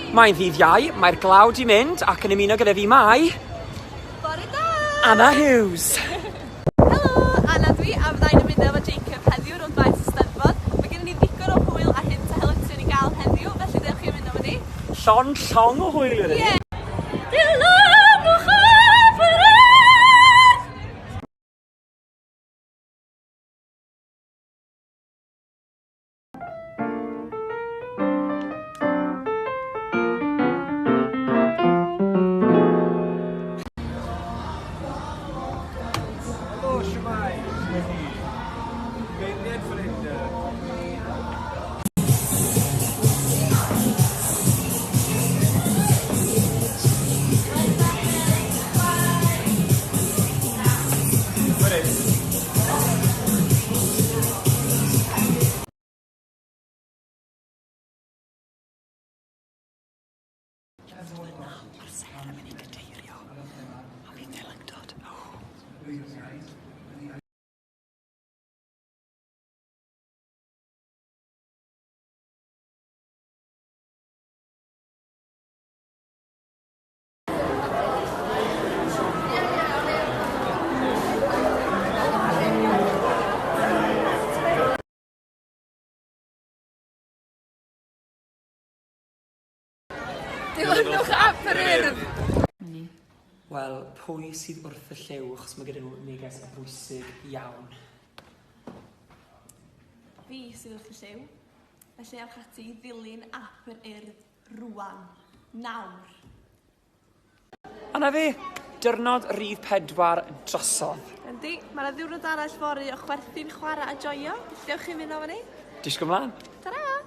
Mae'n ddydd Iau, mae'r glaw di mynd ac yn ymuno gyda fi mai... Bore da! Anna Hughes! Helo, Anna dwi, a fyddai'n ymuno efo Jacob heddiw rwnd maes Steddfod. Mae gennym ni ddigon o hwyl a hyn ta helytyn i gael heddiw, felly dewch chi ymuno efo ni. Llong o hwyl yna ni. Mae'r ser yn mynd i gyteirio. A fi ddilyn dod. Dilynwch ap yr urdd! Wel, pwy sydd wrth y lliw, achos mae gyda nhw neges bwysig iawn. Fi sydd wrth y lliw, felly awch ati i ddilyn ap yr urdd rwan. Nawr. Anna fi, diwrnod rhif 4 drosodd. Yndi, mae'na ddiwrnod arall fory o chwerthu'n chwarae a joio. Dewch chi mynd efo ni? Disgwyl mlaen. Tara!